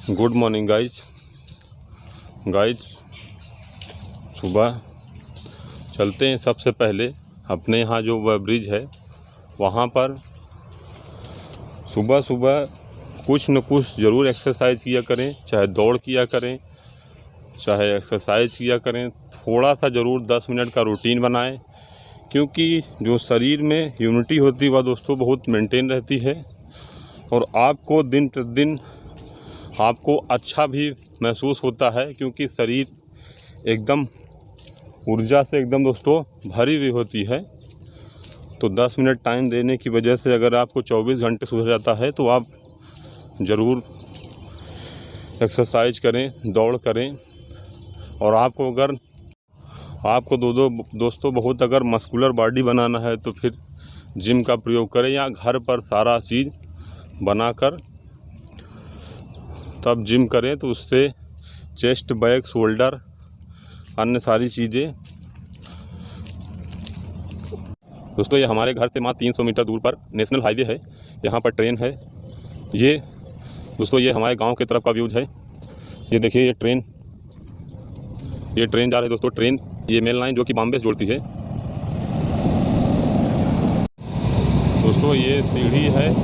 Good morning guys. सुबह चलते हैं। सबसे पहले अपने यहाँ जो वह ब्रिज है वहाँ पर सुबह सुबह कुछ न कुछ ज़रूर एक्सरसाइज किया करें, चाहे दौड़ किया करें, चाहे एक्सरसाइज किया करें। थोड़ा सा ज़रूर 10 मिनट का रूटीन बनाएं, क्योंकि जो शरीर में इम्यूनिटी होती है वह दोस्तों बहुत मेंटेन रहती है और आपको दिन प्रतिदिन आपको अच्छा भी महसूस होता है, क्योंकि शरीर एकदम ऊर्जा से एकदम दोस्तों भरी हुई होती है। तो 10 मिनट टाइम देने की वजह से अगर आपको 24 घंटे सुधर जाता है तो आप ज़रूर एक्सरसाइज करें, दौड़ करें। और आपको अगर दोस्तों बहुत अगर मस्कुलर बॉडी बनाना है तो फिर जिम का प्रयोग करें या घर पर सारा चीज़ बनाकर तब जिम करें, तो उससे चेस्ट, बैक, शोल्डर, अन्य सारी चीज़ें। दोस्तों ये हमारे घर से मात्र 300 मीटर दूर पर नेशनल हाईवे है, यहाँ पर ट्रेन है। ये दोस्तों ये हमारे गांव के तरफ का व्यूज है। ये देखिए ये ट्रेन जा रही है दोस्तों। ट्रेन ये मेन लाइन जो कि बॉम्बे से जोड़ती है। दोस्तों ये सीढ़ी है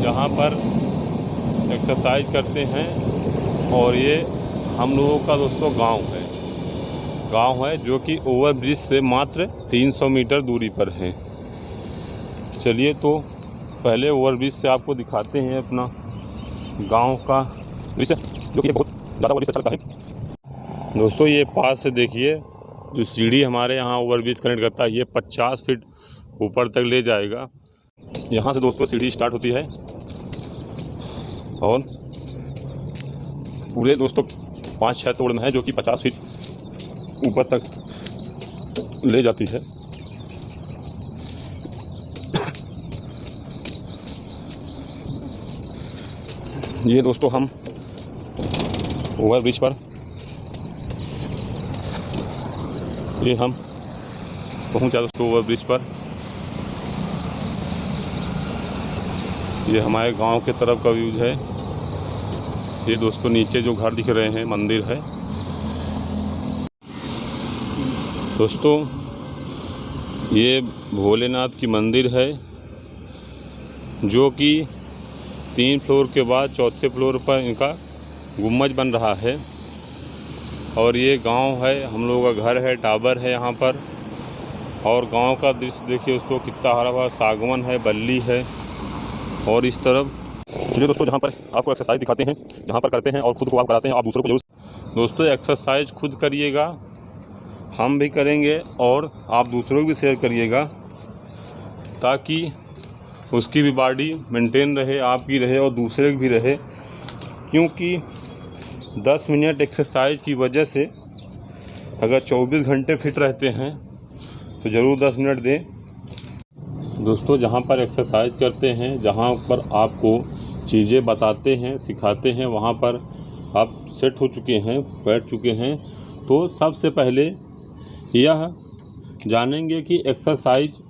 जहाँ पर एक्सरसाइज करते हैं और ये हम लोगों का दोस्तों गांव है जो कि ओवरब्रिज से मात्र 300 मीटर दूरी पर है। चलिए तो पहले ओवरब्रिज से आपको दिखाते हैं अपना गांव का दृश्य, जो कि बहुत ज़्यादा ओवरब्रिज अच्छा लगता है। दोस्तों ये पास से देखिए, जो सीढ़ी हमारे यहाँ ओवरब्रिज कनेक्ट करता है ये 50 फीट ऊपर तक ले जाएगा। यहाँ से दोस्तों सीढ़ी स्टार्ट होती है और पूरे दोस्तों 5-6 तोड़ में है, जो कि 50 फीट ऊपर तक ले जाती है। ये दोस्तों हम ओवर ब्रिज पर हम पहुंचा दोस्तों ओवर ब्रिज पर। ये हमारे गांव के तरफ का व्यूज है। ये दोस्तों नीचे जो घर दिख रहे हैं मंदिर है। दोस्तों ये भोलेनाथ की मंदिर है, जो कि 3 फ्लोर के बाद 4थे फ्लोर पर इनका गुम्बज बन रहा है। और ये गांव है, हम लोगों का घर है, टावर है यहाँ पर। और गांव का दृश्य देखिए दोस्तों कितना हरा भरा, सागवन है, बल्ली है। और इस तरफ चलिए दोस्तों जहाँ पर आपको एक्सरसाइज दिखाते हैं, जहाँ पर करते हैं और खुद को आप कराते हैं, आप दूसरों को जरूर दोस्तों एक्सरसाइज खुद करिएगा, हम भी करेंगे और आप दूसरों को भी शेयर करिएगा, ताकि उसकी भी बॉडी मेंटेन रहे, आपकी रहे और दूसरे की भी रहे। क्योंकि 10 मिनट एक्सरसाइज की वजह से अगर 24 घंटे फिट रहते हैं तो ज़रूर 10 मिनट दें। दोस्तों जहाँ पर एक्सरसाइज करते हैं, जहाँ पर आपको चीज़ें बताते हैं, सिखाते हैं, वहाँ पर आप सेट हो चुके हैं, बैठ चुके हैं, तो सबसे पहले यह जानेंगे कि एक्सरसाइज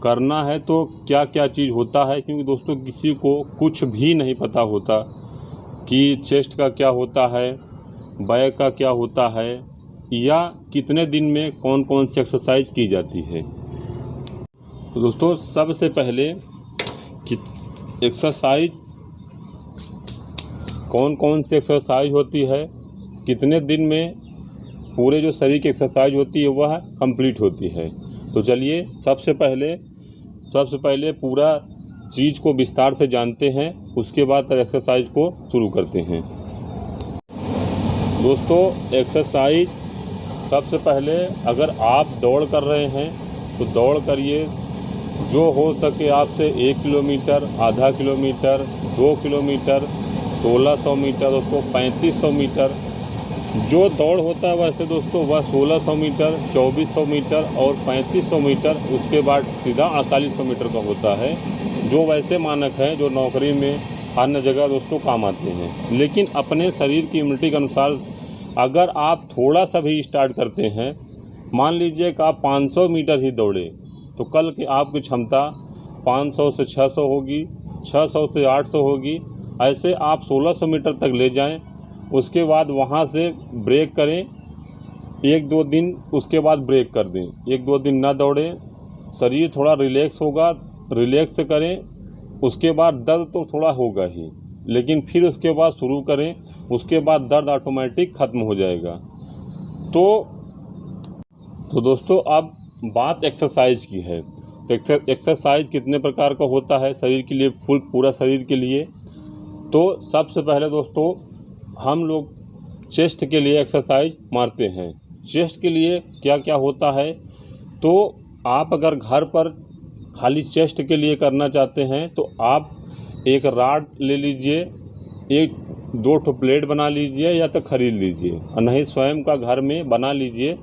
करना है तो क्या क्या चीज़ होता है। क्योंकि दोस्तों किसी को कुछ भी नहीं पता होता कि चेस्ट का क्या होता है, बैक का क्या होता है, या कितने दिन में कौन कौन सी एक्सरसाइज की जाती है। तो दोस्तों सबसे पहले कि एक्सरसाइज कौन कौन सी एक्सरसाइज होती है, कितने दिन में पूरे जो शरीर की एक्सरसाइज होती है वह कंप्लीट होती है। तो चलिए सबसे पहले पूरा चीज़ को विस्तार से जानते हैं, उसके बाद एक्सरसाइज को शुरू करते हैं। दोस्तों एक्सरसाइज सबसे पहले अगर आप दौड़ कर रहे हैं तो दौड़ करिए, जो हो सके आपसे 1 किलोमीटर, आधा किलोमीटर, 2 किलोमीटर, 1600 मीटर, दोस्तों 3500 मीटर। जो दौड़ होता है वैसे दोस्तों वह 1600 मीटर, 2400 मीटर और 3500 मीटर, उसके बाद सीधा 4800 मीटर का होता है, जो वैसे मानक हैं जो नौकरी में अन्य जगह दोस्तों काम आते हैं। लेकिन अपने शरीर की इम्यूनिटी के अनुसार अगर आप थोड़ा सा भी स्टार्ट करते हैं, मान लीजिए कि आप 500 मीटर ही दौड़े, तो कल की आपकी क्षमता 500 से 600 होगी, 600 से 800 होगी ऐसे आप 1600 मीटर तक ले जाएं। उसके बाद वहाँ से ब्रेक करें 1-2 दिन, उसके बाद ब्रेक कर दें। 1-2 दिन ना दौड़ें, शरीर थोड़ा रिलैक्स होगा, रिलैक्स करें। उसके बाद दर्द तो थोड़ा होगा ही, लेकिन फिर उसके बाद शुरू करें, उसके बाद दर्द ऑटोमेटिक ख़त्म हो जाएगा। तो दोस्तों अब बात एक्सरसाइज की है। तो एक्सरसाइज कितने प्रकार का होता है शरीर के लिए, पूरा शरीर के लिए। तो सबसे पहले दोस्तों हम लोग चेस्ट के लिए एक्सरसाइज मारते हैं। चेस्ट के लिए क्या क्या होता है, तो आप अगर घर पर खाली चेस्ट के लिए करना चाहते हैं तो आप एक राड ले लीजिए, 1-2 प्लेट बना लीजिए या तो ख़रीद लीजिए, और नहीं स्वयं का घर में बना लीजिए।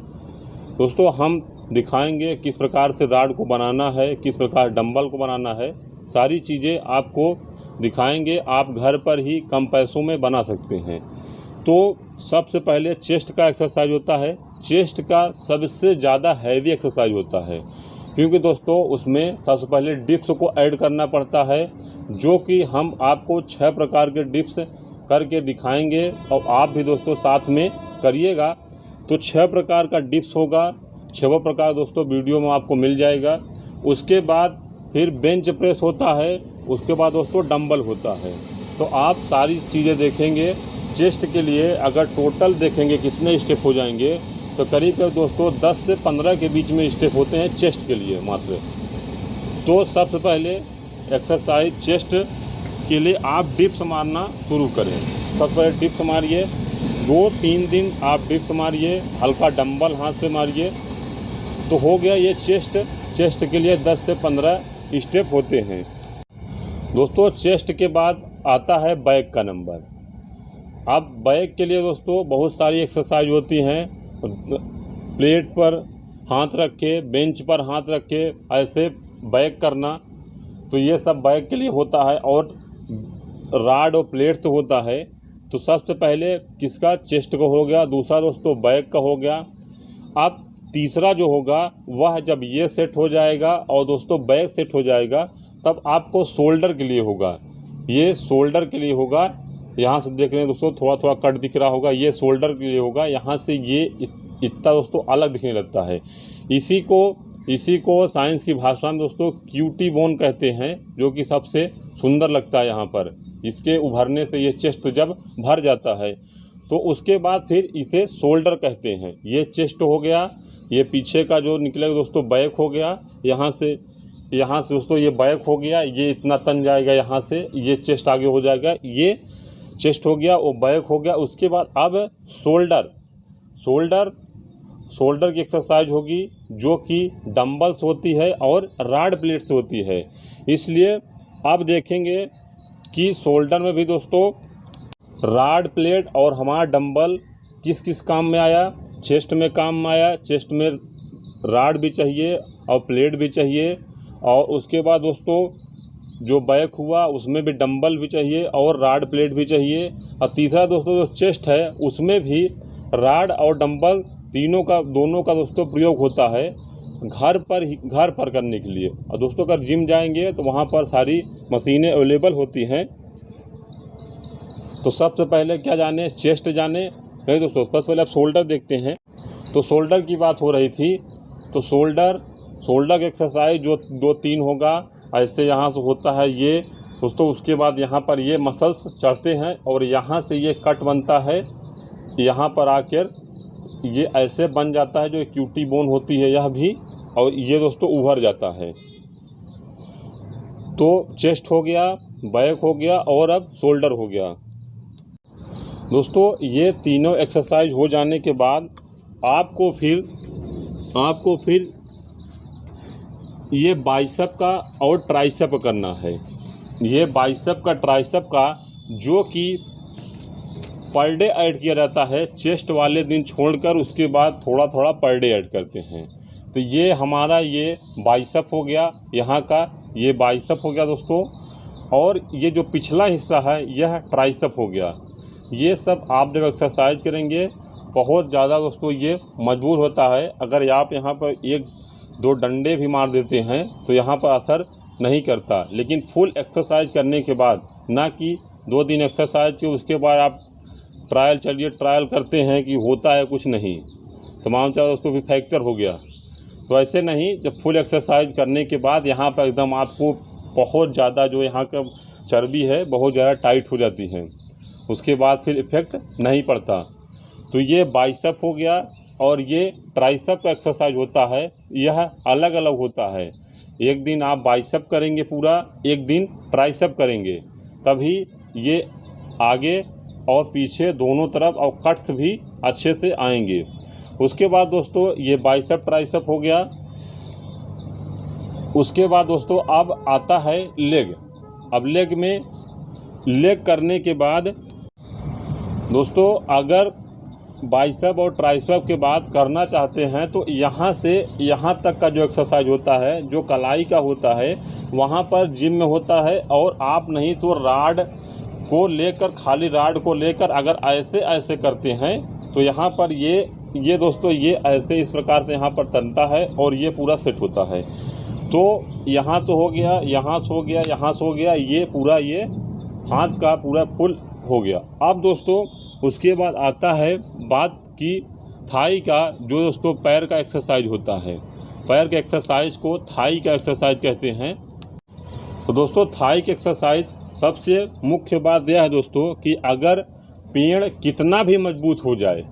दोस्तों हम दिखाएंगे किस प्रकार से राड को बनाना है, किस प्रकार डंबल को बनाना है, सारी चीज़ें आपको दिखाएंगे। आप घर पर ही कम पैसों में बना सकते हैं। तो सबसे पहले चेस्ट का एक्सरसाइज होता है। चेस्ट का सबसे ज़्यादा हैवी एक्सरसाइज होता है, क्योंकि दोस्तों उसमें सबसे पहले डिप्स को ऐड करना पड़ता है, जो कि हम आपको 6 प्रकार के डिप्स करके दिखाएंगे, और आप भी दोस्तों साथ में करिएगा। तो 6 प्रकार का डिप्स होगा, 6 प्रकार दोस्तों वीडियो में आपको मिल जाएगा। उसके बाद फिर बेंच प्रेस होता है, उसके बाद दोस्तों डंबल होता है। तो आप सारी चीज़ें देखेंगे। चेस्ट के लिए अगर टोटल देखेंगे कितने स्टेप हो जाएंगे, तो करीब दोस्तों 10 से 15 के बीच में स्टेप होते हैं चेस्ट के लिए मात्र। तो सबसे पहले एक्सरसाइज चेस्ट के लिए आप डिप्स मारना शुरू करें। सबसे पहले डिप्स मारिए, 2-3 दिन आप डिप्स मारिए, हल्का डंबल हाथ से मारिए, तो हो गया ये चेस्ट के लिए 10 से 15 स्टेप होते हैं। दोस्तों चेस्ट के बाद आता है बैक का नंबर। अब बैक के लिए दोस्तों बहुत सारी एक्सरसाइज होती हैं। प्लेट पर हाथ रख के, बेंच पर हाथ रख के ऐसे बैक करना, तो ये सब बैक के लिए होता है। और राड और प्लेट से होता है। तो सबसे पहले किसका, चेस्ट का हो गया, दूसरा दोस्तों बैक का हो गया। अब तीसरा जो होगा वह जब ये सेट हो जाएगा और दोस्तों बैक सेट हो जाएगा, तब आपको शोल्डर के लिए होगा। ये शोल्डर के लिए होगा। यहाँ से देख रहे हैं दोस्तों थोड़ा थोड़ा कट दिख रहा होगा, ये शोल्डर के लिए होगा। यहाँ से ये इतना दोस्तों अलग दिखने लगता है। इसी को साइंस की भाषा में दोस्तों क्यूटी बोन कहते हैं, जो कि सबसे सुंदर लगता है। यहाँ पर इसके उभरने से ये चेस्ट जब भर जाता है, तो उसके बाद फिर इसे शोल्डर कहते हैं। ये चेस्ट हो गया, ये पीछे का जो निकलेगा दोस्तों बैक हो गया। यहाँ से दोस्तों ये बैक हो गया, ये इतना तन जाएगा, यहाँ से ये चेस्ट आगे हो जाएगा। ये चेस्ट हो गया, वो बैक हो गया। उसके बाद अब शोल्डर की एक्सरसाइज होगी, जो कि डंबल्स होती है और राड प्लेट से होती है। इसलिए अब देखेंगे कि शोल्डर में भी दोस्तों राड प्लेट और हमारा डंबल किस किस काम में आया। चेस्ट में काम में आया, चेस्ट में राड भी चाहिए और प्लेट भी चाहिए। और उसके बाद दोस्तों जो बैक हुआ उसमें भी डंबल भी चाहिए और राड प्लेट भी चाहिए। और तीसरा दोस्तों जो चेस्ट है उसमें भी राड और डंबल दोनों का दोस्तों प्रयोग होता है घर पर करने के लिए। और दोस्तों अगर जिम जाएंगे तो वहाँ पर सारी मशीनें अवेलेबल होती हैं। तो सबसे पहले क्या जाने, चेस्ट जाने नहीं दोस्तों, सबसे पहले आप शोल्डर देखते हैं। तो शोल्डर की बात हो रही थी, तो शोल्डर की एक्सरसाइज जो 2-3 होगा ऐसे यहाँ से होता है ये दोस्तों। उसके बाद यहाँ पर ये मसल्स चढ़ते हैं और यहाँ से ये कट बनता है, यहाँ पर आकर ये ऐसे बन जाता है, जो क्यूटी बोन होती है यह भी, और ये दोस्तों उभर जाता है। तो चेस्ट हो गया, बैक हो गया और अब शोल्डर हो गया। दोस्तों ये तीनों एक्सरसाइज हो जाने के बाद आपको फिर ये बाइसेप का और ट्राइसेप करना है। ये बाइसेप का ट्राइसेप का जो कि पर डे ऐड किया जाता है, चेस्ट वाले दिन छोड़कर उसके बाद थोड़ा थोड़ा पर डे ऐड करते हैं। तो ये हमारा ये बाइसेप हो गया, यहाँ का ये बाइसेप हो गया दोस्तों। और ये जो पिछला हिस्सा है यह ट्राइसेप हो गया। ये सब आप जब एक्सरसाइज करेंगे बहुत ज़्यादा दोस्तों ये मजबूत होता है। अगर आप यहाँ पर 1-2 डंडे भी मार देते हैं तो यहाँ पर असर नहीं करता, लेकिन फुल एक्सरसाइज करने के बाद, ना कि 2 दिन एक्सरसाइज की उसके बाद आप ट्रायल करते हैं कि होता है कुछ नहीं, तो मान चाहो दोस्तों फिर फ्रैक्चर हो गया। तो ऐसे नहीं, जब फुल एक्सरसाइज करने के बाद यहाँ पर एकदम आपको बहुत ज़्यादा जो यहाँ का चर्बी है बहुत ज़्यादा टाइट हो जाती है, उसके बाद फिर इफ़ेक्ट नहीं पड़ता। तो ये बाइसेप हो गया और ये ट्राइसेप का एक्सरसाइज होता है, यह अलग अलग होता है। एक दिन आप बाइसेप करेंगे पूरा, एक दिन ट्राइसेप करेंगे, तभी ये आगे और पीछे दोनों तरफ और कट्स भी अच्छे से आएंगे। उसके बाद दोस्तों ये बाइसेप ट्राइसेप हो गया। उसके बाद दोस्तों अब आता है लेग। अब लेग करने के बाद दोस्तों अगर बाइसेप और ट्राइसेप के बाद करना चाहते हैं तो यहाँ से यहाँ तक का जो एक्सरसाइज होता है, जो कलाई का होता है, वहाँ पर जिम में होता है। और आप नहीं तो राड को लेकर, खाली राड को लेकर अगर ऐसे करते हैं तो यहाँ पर ये दोस्तों ये ऐसे इस प्रकार से यहाँ पर तनता है और ये पूरा सेट होता है। तो यहाँ तो हो गया, यहाँ से हो गया, यहाँ से हो गया, ये पूरा ये हाथ का पूरा फुल हो गया। अब दोस्तों उसके बाद आता है बात की थाई का, जो दोस्तों पैर का एक्सरसाइज होता है। पैर के एक्सरसाइज को थाई का एक्सरसाइज कहते हैं। तो दोस्तों थाई के एक्सरसाइज सबसे मुख्य बात यह है दोस्तों कि अगर पेड़ कितना भी मजबूत हो जाए,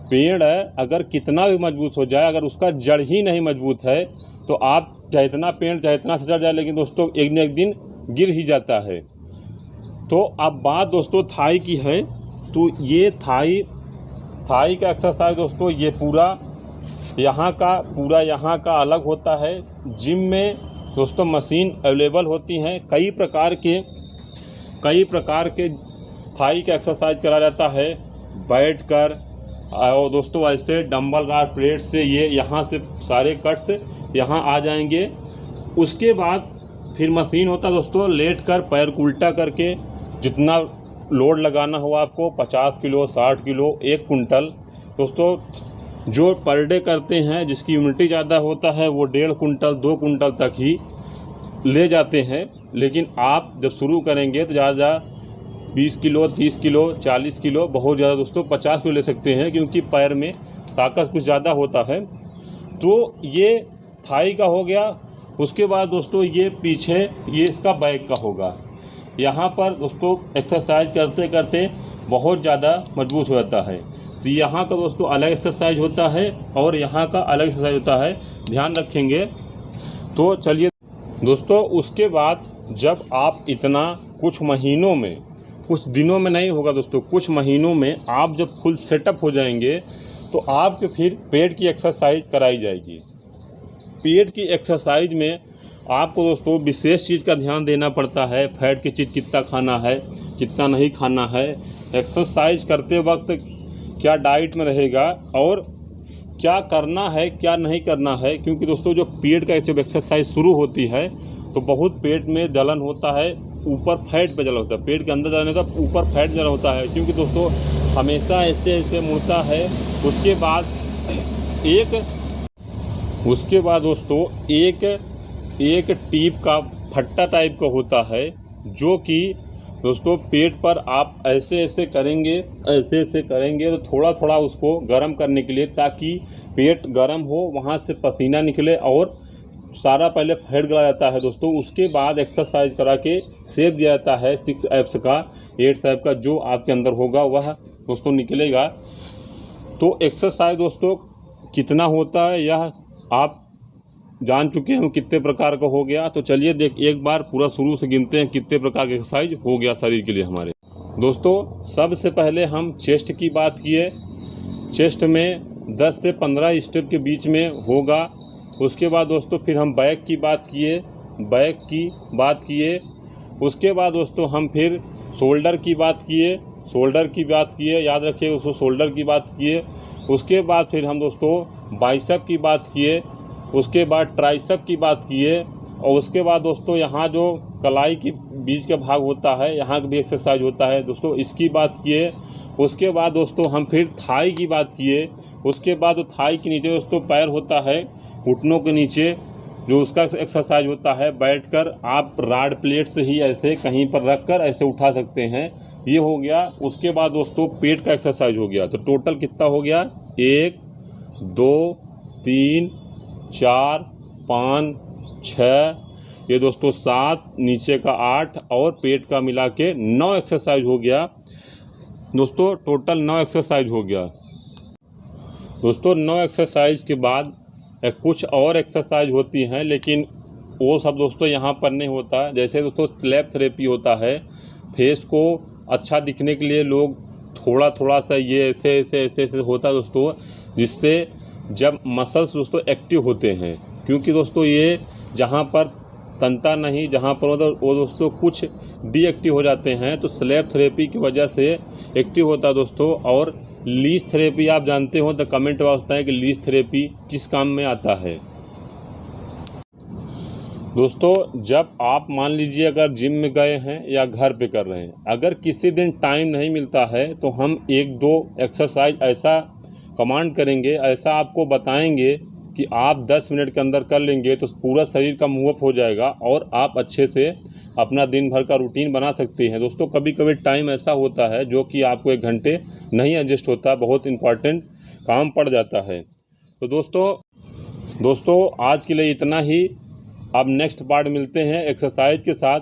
पेड़ अगर कितना भी मजबूत हो जाए, अगर उसका जड़ ही नहीं मजबूत है तो आप चाहे इतना पेड़ चाहे इतना से चढ़ जाए, लेकिन दोस्तों एक न एक दिन गिर ही जाता है। तो अब बात दोस्तों थाई की है। तो ये थाई का एक्सरसाइज दोस्तों ये पूरा यहाँ का अलग होता है। जिम में दोस्तों मशीन अवेलेबल होती हैं, कई प्रकार के थाई का एक्सरसाइज करा जाता है बैठकर। और दोस्तों ऐसे डंबल गार प्लेट से ये यहाँ से सारे कट्स यहाँ आ जाएंगे। उसके बाद फिर मशीन होता है दोस्तों लेट कर पैर को उल्टा करके, जितना लोड लगाना हो आपको 50 किलो 60 किलो 1 कुंटल। दोस्तों जो पर डे करते हैं, जिसकी यूनिटी ज़्यादा होता है, वो 1.5 कुंटल 2 कुंटल तक ही ले जाते हैं। लेकिन आप जब शुरू करेंगे तो ज़्यादा 20 किलो 30 किलो 40 किलो, बहुत ज़्यादा दोस्तों 50 किलो ले सकते हैं, क्योंकि पैर में ताकत कुछ ज़्यादा होता है। तो ये थाई का हो गया। उसके बाद दोस्तों ये पीछे ये इसका बैक का होगा। यहाँ पर दोस्तों एक्सरसाइज करते करते बहुत ज़्यादा मजबूत हो जाता है। तो यहाँ का दोस्तों अलग एक्सरसाइज होता है और यहाँ का अलग एक्सरसाइज होता है, ध्यान रखेंगे। तो चलिए दोस्तों, उसके बाद जब आप इतना कुछ महीनों में, कुछ दिनों में नहीं होगा दोस्तों, कुछ महीनों में आप जब फुल सेटअप हो जाएंगे तो आपके फिर पेट की एक्सरसाइज कराई जाएगी। पेट की एक्सरसाइज में आपको दोस्तों विशेष चीज़ का ध्यान देना पड़ता है। फैट की चीज़ कितना खाना है, कितना नहीं खाना है, एक्सरसाइज करते वक्त क्या डाइट में रहेगा और क्या करना है क्या नहीं करना है। क्योंकि दोस्तों जो पेट का जब एक्सरसाइज शुरू होती है तो बहुत पेट में जलन होता है, ऊपर फैट पे जलन होता है, पेट के अंदर जलन होता है, ऊपर फैट जलन होता है, क्योंकि दोस्तों हमेशा ऐसे मुड़ता है। उसके बाद दोस्तों एक टीप का फट्टा टाइप का होता है, जो कि दोस्तों पेट पर आप ऐसे करेंगे तो थोड़ा थोड़ा उसको गर्म करने के लिए, ताकि पेट गर्म हो, वहाँ से पसीना निकले और सारा पहले फैट गला जाता है दोस्तों। उसके बाद एक्सरसाइज करा के शेप दिया जाता है 6 एब्स का 8 एब्स का, जो आपके अंदर होगा वह दोस्तों निकलेगा। तो एक्सरसाइज दोस्तों कितना होता है यह आप जान चुके हैं, कितने प्रकार का हो गया। तो चलिए एक बार पूरा शुरू से गिनते हैं कितने प्रकार के एक्सरसाइज हो गया शरीर के लिए हमारे। दोस्तों सबसे पहले हम चेस्ट की बात किए। चेस्ट में 10 से 15 स्टेप के बीच में होगा। उसके बाद दोस्तों फिर हम बैक की बात किए। उसके बाद दोस्तों हम फिर शोल्डर की बात किए, याद रखिए उसको, शोल्डर की बात किए। उसके बाद फिर हम दोस्तों बाइसेप की बात किए। उसके बाद ट्राइसेप की बात किए। और उसके बाद दोस्तों यहाँ जो कलाई के बीच का भाग होता है, यहाँ भी एक्सरसाइज होता है दोस्तों, इसकी बात किए। उसके बाद दोस्तों हम फिर थाई की बात किए। उसके बाद थाई के नीचे दोस्तों पैर होता है, घुटनों के नीचे, जो उसका एक्सरसाइज होता है बैठकर आप राड प्लेट से ही ऐसे कहीं पर रख कर ऐसे उठा सकते हैं, ये हो गया। उसके बाद दोस्तों पेट का एक्सरसाइज हो गया। तो टोटल कितना हो गया, 1 2 3 4 5 6, ये दोस्तों 7, नीचे का 8 और पेट का मिला के 9 एक्सरसाइज हो गया दोस्तों। टोटल 9 एक्सरसाइज हो गया दोस्तों। 9 एक्सरसाइज के बाद कुछ और एक्सरसाइज होती हैं, लेकिन वो सब दोस्तों यहाँ पर नहीं होता। जैसे दोस्तों स्लैप थेरेपी होता है, फेस को अच्छा दिखने के लिए लोग थोड़ा थोड़ा सा ये ऐसे ऐसे ऐसे ऐसे होता है दोस्तों, जिससे जब मसल्स दोस्तों एक्टिव होते हैं, क्योंकि दोस्तों ये जहाँ पर तनता नहीं, जहाँ पर वो दोस्तों कुछ डीएक्टिव हो जाते हैं, तो स्लैप थेरेपी की वजह से एक्टिव होता है दोस्तों। और लीच थेरेपी आप जानते हो तो कमेंट बॉक्स में कि लीच थेरेपी किस काम में आता है दोस्तों। जब आप मान लीजिए अगर जिम में गए हैं या घर पे कर रहे हैं, अगर किसी दिन टाइम नहीं मिलता है तो हम 1-2 एक्सरसाइज ऐसा कमांड करेंगे, ऐसा आपको बताएंगे कि आप 10 मिनट के अंदर कर लेंगे तो पूरा शरीर का मूवअप हो जाएगा और आप अच्छे से अपना दिन भर का रूटीन बना सकते हैं दोस्तों। कभी कभी टाइम ऐसा होता है जो कि आपको 1 घंटे नहीं एडजस्ट होता, बहुत इंपॉर्टेंट काम पड़ जाता है। तो दोस्तों आज के लिए इतना ही। अब नेक्स्ट पार्ट मिलते हैं एक्सरसाइज के साथ।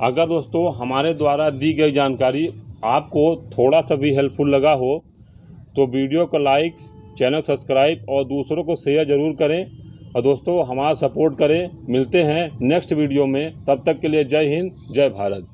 अगर दोस्तों हमारे द्वारा दी गई जानकारी आपको थोड़ा सा भी हेल्पफुल लगा हो तो वीडियो को लाइक, चैनल सब्सक्राइब और दूसरों को शेयर ज़रूर करें और दोस्तों हमारा सपोर्ट करें। मिलते हैं नेक्स्ट वीडियो में, तब तक के लिए जय हिंद, जय भारत।